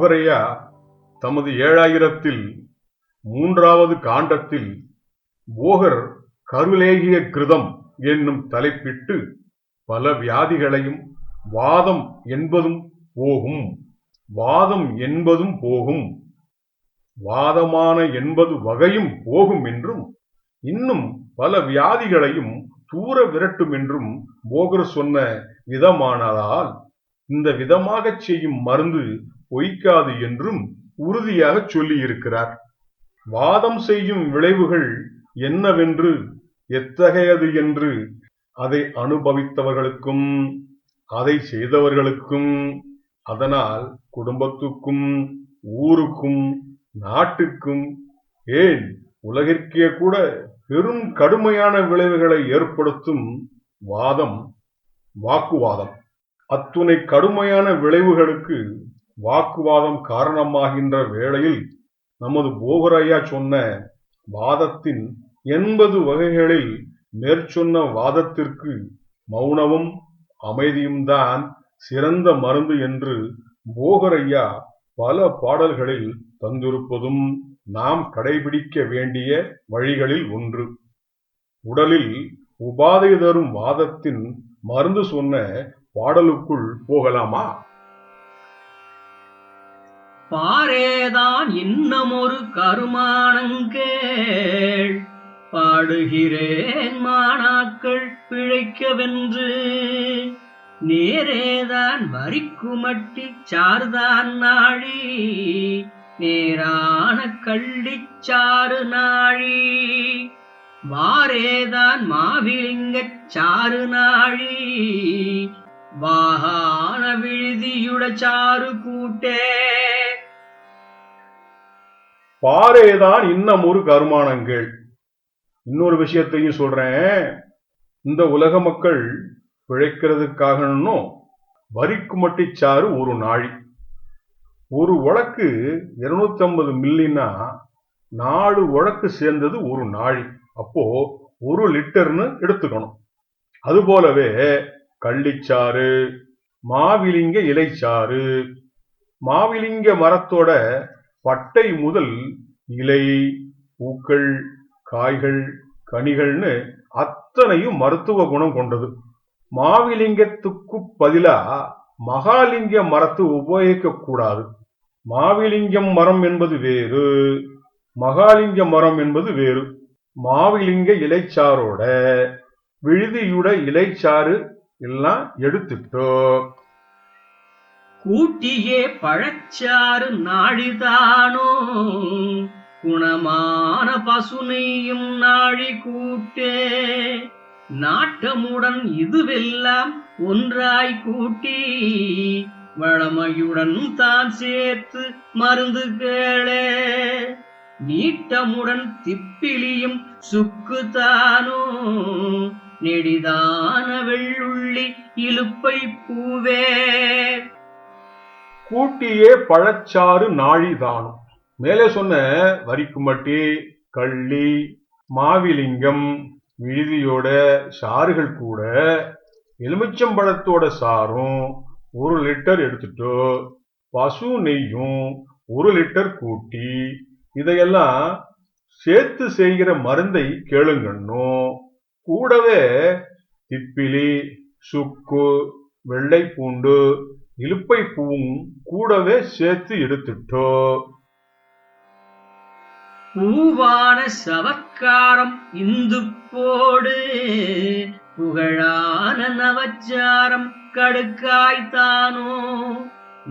போகரையா தமது 7000ல் 3வது காண்டத்தில் போகர் கருலேகிய கிருதம் என்னும் தலைப்பிட்டு பல வியாதிகளையும் வாதம் என்பதும் போகும் வாதமான 80 வகையும் போகும் என்றும் இன்னும் பல வியாதிகளையும் தூர விரட்டும் என்றும் போகர் சொன்ன விதமானதால் இந்த விதமாகச் செய்யும் மருந்து பொய்க்காது என்றும் உறுதியாக சொல்லி இருக்கிறார். வாதம் செய்யும் விளைவுகள் என்னவென்று எத்தகையது என்று அதை அனுபவித்தவர்களுக்கும் அதை செய்தவர்களுக்கும் அதனால் குடும்பத்துக்கும் ஊருக்கும் நாட்டுக்கும் ஏன் உலகிற்கே கூட பெரும் கடுமையான விளைவுகளை ஏற்படுத்தும் வாதம் வாக்குவாதம். அத்துணை கடுமையான விளைவுகளுக்கு வாக்குவாதம் காரணமாகின்ற வேளையில் நமது போகரையா சொன்ன வாதத்தின் 80 வகைகளில் மேற்சொன்ன வாதத்திற்கு மௌனமும் அமைதியும் தான் சிறந்த மருந்து என்று போகரையா பல பாடல்களில் தந்திருப்பதும் நாம் கடைபிடிக்க வேண்டிய வழிகளில் ஒன்று. உடலில் உபாதை தரும் வாதத்தின் மருந்து சொன்ன பாடலுக்குள் போகலாமா? பாரேதான் இன்னமொரு கருமானங்கேள் பாடுகிறேன் மாணாக்கள் பிழைக்கவென்று நேரேதான் வரிக்குமட்டி சார்தான் நாழி நேரான கள்ளிச்சாறு நாழி வாரேதான் மாவிலிங்கச் சாறு நாழி வாகான விழுதியுட சாறு கூட்டே. பாரேதான் இன்னும் ஒரு கருமானங்கள். இன்னொரு விஷயத்தையும் சொல்றேன். இந்த உலக மக்கள் பிழைக்கிறதுக்காகனோ வரிக்குமட்டி சாறு ஒரு நாழி. ஒரு உலக்கு 250 மில்லினா 4 உலக்கு சேர்ந்தது ஒரு நாழி. அப்போ 1 லிட்டர்னு எடுத்துக்கணும். அதுபோலவே கள்ளிச்சாறு, மாவிலிங்க இலைச்சாறு, மாவிலிங்க மரத்தோட பட்டை முதல் இலை, பூக்கள், காய்கள், கனிகள்னு அத்தனையும் மருத்துவ குணம் கொண்டது. மாவிலிங்கத்துக்கு பதிலா மகாலிங்க மரத்தை உபயோகிக்க கூடாது. மாவிலிங்கம் மரம் என்பது வேறு, மகாலிங்க மரம் என்பது வேறு. மாவிலிங்க இலைச்சாரோட விழுதியுட இலைச்சாறு எல்லாம் எடுத்துட்டோ கூட்டியே பழச்சாறு நாழிதானோ குணமான பசுனையும் நாழி கூட்டே நாட்டமுடன் இதுவெல்லாம் ஒன்றாய் கூட்டி வளமையுடன் தான் சேர்த்து மருந்து கேளே நீட்டமுடன் திப்பிலியும் சுக்குதானோ நெடிதான வெள்ளுள்ளி இலுப்பை பூவே. கூட்டியே பழச்சாறு நாழிதானும். மேலே சொன்ன வரிக்குமட்டி, கள்ளி, மாவிலிங்கம், விழுதியோட சாறுகள் கூட எலுமிச்சம்பழத்தோட சாரும் 1 லிட்டர் எடுத்துட்டோ பசு நெய்யும் 1 லிட்டர் கூட்டி இதையெல்லாம் சேர்த்து செய்கிற மருந்தை கேளுங்கன்னும் கூடவே திப்பிலி, சுக்கு, வெள்ளை பூண்டு, இலுப்பை பூவும் கூடவே சேர்த்து எடுத்துட்டோ பூவான சவக்காரம் இந்து போடு புகழான நவச்சாரம் கடுக்காய்த்தானோ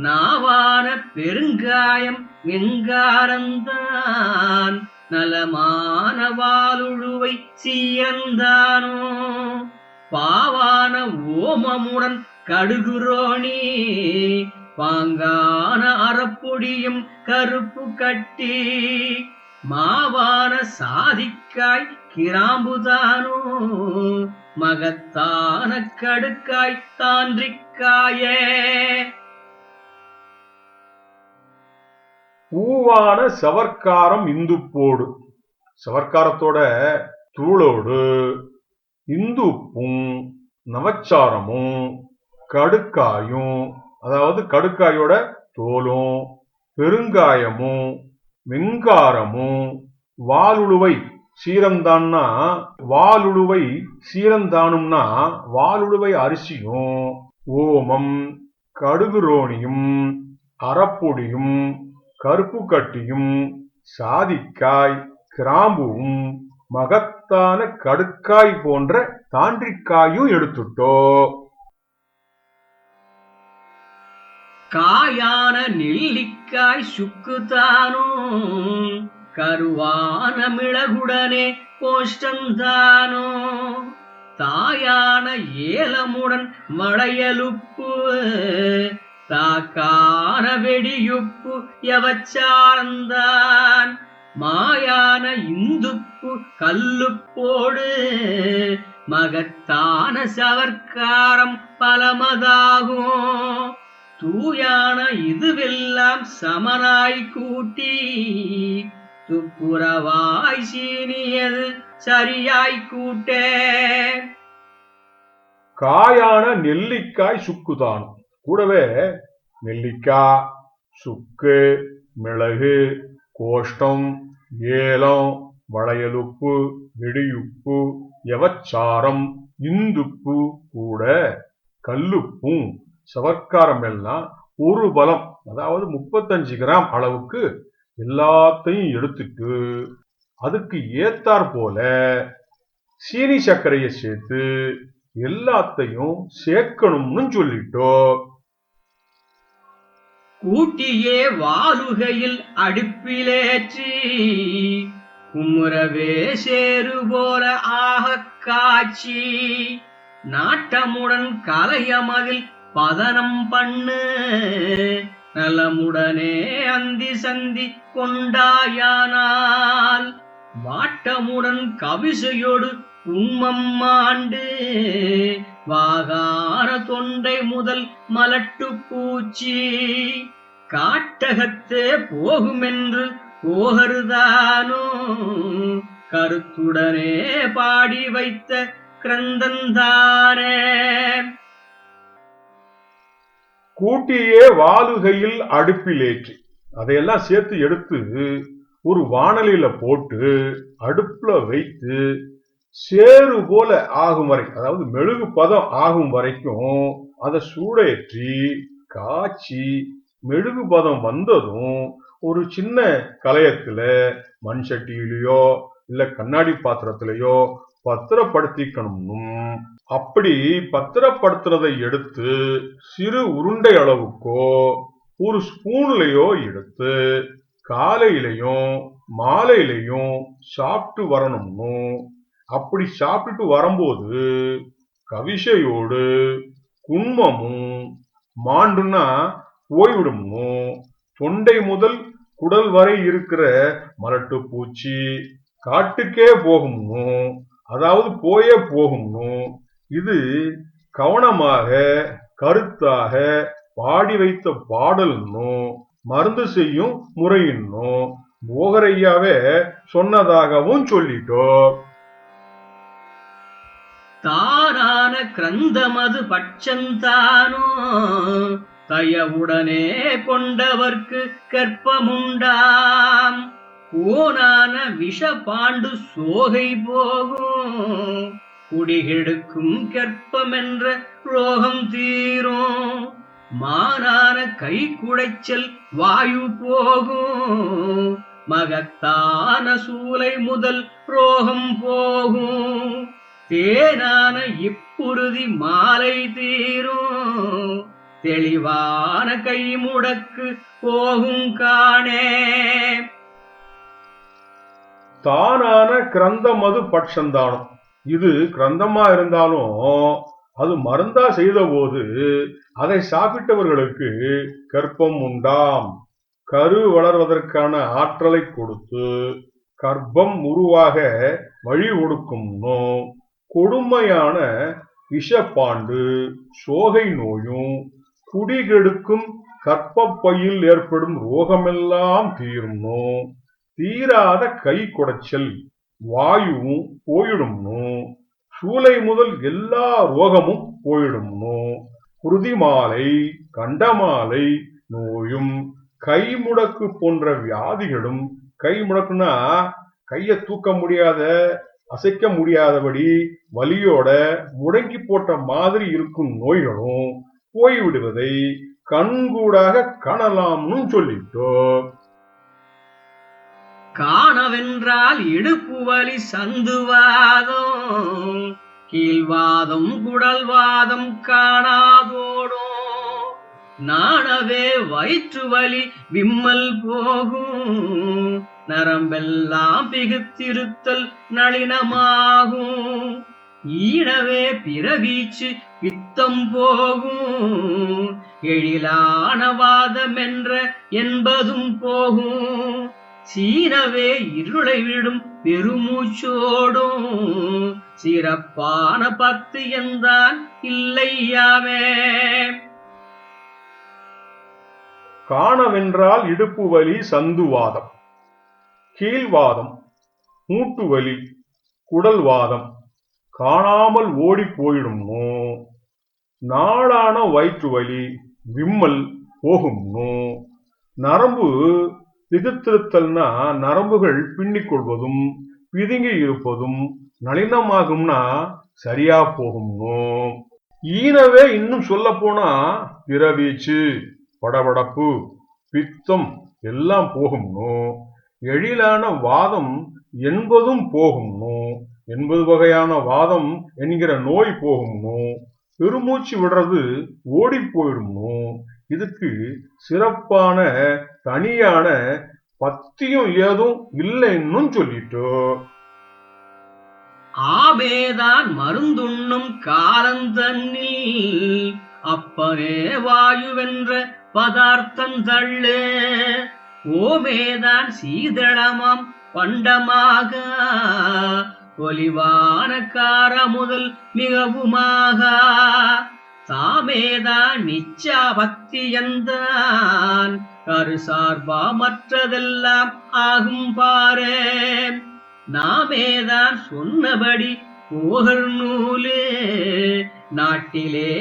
நாவான பெருங்காயம் வெங்காரந்தான் நலமான வாலுழுவை சீரந்தானோ பாவான ஓமமுடன் கடுகுரோணி பாங்கான அறப்பொடியும் கருப்பு கட்டி மாவான சாதிக்காய் கிராம்புதானோ மகத்தான கடுக்காய் தாண்டிக்காயே. பூவான சவர்க்காரம் இந்து போடு. சவர்க்காரத்தோட தூளோடு இந்து உப்பும் நவச்சாரமும் கடுக்காயும், அதாவது கடுக்காயோட தோலும் பெருங்காயமும் வெங்காரமும் வாலுழுவை சீரந்தான்னா வாலுழுவை சீரந்தானும்னா வாலுழுவை அரிசியும் ஓமம் கடுகுரோணியும் அரப்பொடியும் கருப்பு கட்டியும் சாதிக்காய் கிராம்பும் மகத்தான கடுக்காய் போன்ற தாண்டிக்காயும் எடுத்துட்டோ. காயான நெல்லிக்காய் சுக்குதானும் கருவான மிளகுடனே கோஷ்டந்தானும் தாயான ஏலமுடன் வளையலுப்பு தாக்கான வெடியுப்பு எவச்சார்ந்தான் மாயான இந்துப்பு கல்லுப்போடு மகத்தான சவர்க்காரம் பலமதாகும் தூயான இதுவெல்லாம் சமனாய் கூட்டி துப்புரவாய் சீனியது சரியாய் கூட்டே. காயான நெல்லிக்காய் சுக்குதான் கூடவே நெல்லிக்காய் சுக்கு மிளகு கோஷ்டம் ஏலம் வளையலுப்பு வெடியுப்பு எவச்சாரம் இந்துப்பு கூட கல்லுப்பும் சவர்க்காரம் எல்லாம் ஒரு பலம் அதாவது 35 கிராம் அளவுக்கு எல்லாத்தையும் எடுத்துட்டு அதுக்கு ஏத்தாற் போல சீனி சர்க்கரையை சேர்த்து எல்லாத்தையும் சேர்க்கணும்னு சொல்லிட்டோ. கூட்டியே வாலுகையில் அடுப்பிலேற்றி குமுறவே சேரு போல ஆக காட்சி நாட்டமுடன் கலையமதில் பதனம் பண்ணு நலமுடனே அந்தி சந்தி கொண்டாயானால் வாட்டமுடன் கவிசையோடு உம்மம் மாண்டு வாகார தொண்டை முதல் மலட்டு பூச்சி காட்டகத்தே போகுமென்று போகருதானோ கருத்துடனே பாடி வைத்த கிரந்தந்தானே. கூட்டியே வாலுகையில் அடுப்பிலேற்றி அதையெல்லாம் சேர்த்து எடுத்து ஒரு வாணலியில போட்டு அடுப்புல வைத்து சேரு போல ஆகும் வரை அதாவது மெழுகு பதம் ஆகும் வரைக்கும் அதை சூடேற்றி காய்ச்சி மெழுகு பதம் வந்ததும் ஒரு சின்ன கலயத்துல மண் சட்டியிலையோ இல்ல கண்ணாடி பாத்திரத்திலேயோ பத்திரப்படுத்திக்கணும். அப்படி பத்திரப்படுத்துறதை எடுத்து சிறு உருண்டை அளவுக்கோ ஒரு ஸ்பூன்லயோ எடுத்து காலையிலையும் மாலையிலையும் சாப்பிட்டு வரணும்னு. அப்படி சாப்பிட்டு வரும்போது கவிசையோடு குன்மமும் மாண்டுன்னா போய்விடும்னு தொண்டை முதல் குடல் வரை இருக்கிற மலட்டு பூச்சி காட்டுக்கே போகும்னு அதாவது போயே போகும்னு. இது கவனமாக கருத்தாக பாடி வைத்த பாடல்னு மருந்து செய்யும் முறையின்னு போகரையாவே சொன்னதாகவும் சொல்லிட்டோ. தானான கிரந்தமது பட்சந்தானோ தயவுடனே கொண்டவர்க்கு கற்பமுண்டாம் கோனான விஷ பாண்டு சோகை போகும் குடிகெடுக்கும் கற்பமென்ற ரோகம் தீரும் மானான கை குடைச்சல் வாயு போகும் மகத்தான சூலை முதல் ரோகம் போகும் தேனான இப்புறுதி மாலை தீரும் தெளிவான கை முடக்கு போகும் காணே. தானான கிரந்தம் அது பட்சந்தானம். இது கிரந்தமா இருந்தாலும் அது மருந்தா செய்த போது அதை சாப்பிட்டவர்களுக்கு கர்ப்பம் உண்டாம். கரு வளர்வதற்கான ஆற்றலை கொடுத்து கர்ப்பம் உருவாக வழி கொடுக்கும்னோ கொடுமையான விஷப்பாண்டு சோகை நோயும் குடிகெடுக்கும் கற்பப்பையில் ஏற்படும் ரோகமெல்லாம் தீரும்னோ தீராத கை குடைச்சல் வாயுவும் போயிடும்னோ சூலை முதல் எல்லா ரோகமும் போயிடும்னோ குருதிமாலை கண்டமாலை நோயும் கைமுடக்கு போன்ற வியாதிகளும், கை முடக்குன்னா கையை தூக்க முடியாத, அசைக்க முடியாதபடி வலியோட முடங்கி போட்ட மாதிரி இருக்கும் நோய்களும் போய்விடுவதை கண்கூடாக காணலாம்னு சொல்லிட்டோ. காணவென்றால் இடுப்பு வலி, சந்துவாதம், கீழ்வாதம், குடல்வாதம் காணாதோடும். நாணவே வயிற்று வலி, விம்மல் போகும், நரம்பெல்லாம் பிகுத்திருத்தல் நளினமாகும். ஈனவே பிறவீச்சு, பித்தம் போகும், எழிலான வாதம் என்ற என்பதும் போகும். சீனவே இருளை விடும் பெருமூச்சோடும், சிறப்பான பத்தியந்தான் இல்லையாமே. காணவென்றால் இடுப்பு வலி, சந்துவாதம், கீழ்வாதம், மூட்டு வலி, குடல்வாதம் காணாமல் ஓடி போயிடும்னோ. நாளான வயிற்று வலி, விம்மல் போகும்னோ. நரம்பு பிதித்திருத்தல்னா நரம்புகள் பின்னிக் கொள்வதும் பிதுங்கி இருப்பதும் நளினமாகும்னா சரியா போகும்னோ. ஈனவே இன்னும் சொல்ல போனா பிறவீச்சு, படபடப்பு, பித்தம் எல்லாம் போகும்னோ. எழிலான வாதம் என்பதும் போகும்னோ. 80 வகையான வாதம் என்கிற நோய் போகும்னோ. பெருமூச்சு விடுறது ஓடி போயிடும்னோ. இதுக்கு சிறப்பான தனியான பத்தியும் ஏதும் இல்லைன்னு சொல்லிட்டோ. ஆபேதான் மருந்துண்ணும் காலந்தன்னில், அப்பனே வாயுவென்ற பதார்த்தம் தள்ளு. ஓமேதான் சீதளமாம் பண்டமாக, ஒலிவான கார முதல் மிகவுமாக. தாமேதான் நிச்சா பக்தியந்தான், கரு சார்பா மற்றதெல்லாம் ஆகும் பாரே. நாமேதான் சொன்னபடி போகர் நூலே, நாட்டிலே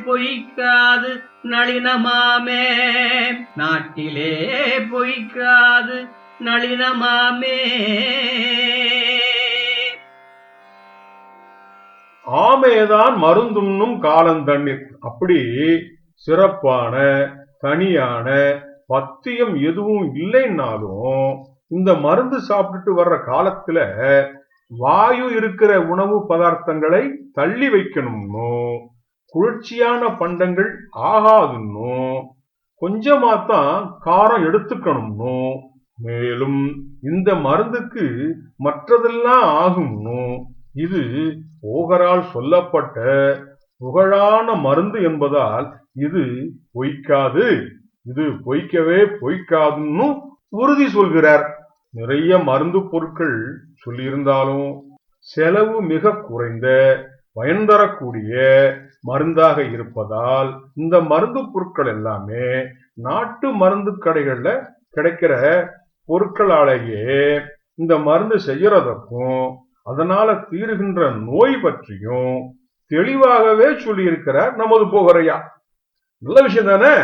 பொய்க்காது நளினமாமே. நாட்டிலே பொய்க்காது நளினமாமே. ஆமேதான் மருந்துண்ணும் காலந்தண்ணீர். அப்படி சிறப்பான தனியான பத்தியம் எதுவும் இல்லைன்னாலும் இந்த மருந்து சாப்பிட்டு வர்ற காலத்துல வாயு இருக்கிற உணவு பதார்த்தங்களை தள்ளி வைக்கணும்னோ, குளிர்ச்சியான பண்டங்கள் ஆகாதுன்னோ, கொஞ்சமாத்தான் காரம் எடுத்துக்கணும்னோ, மேலும் இந்த மருந்துக்கு மற்றதெல்லாம் ஆகும்னோ. இது போகரால் சொல்லப்பட்ட புகழான மருந்து என்பதால் இது பொய்க்காது, இது பொய்க்கவே பொய்க்காதுன்னு உறுதி சொல்கிறார். நிறைய மருந்து பொருட்கள் சொல்லியிருந்தாலும் செலவு மிக குறைந்த பயன் தரக்கூடிய மருந்தாக இருப்பதால் இந்த மருந்து பொருட்கள் எல்லாமே நாட்டு மருந்து கடைகள்ல கிடைக்கிற பொருட்களாலேயே இந்த மருந்து செய்யறதற்கும் அதனால தீருகின்ற நோய் பற்றியும் தெளிவாகவே சொல்லியிருக்கிறார் நமது போகரையா. நல்ல விஷயம் தானே?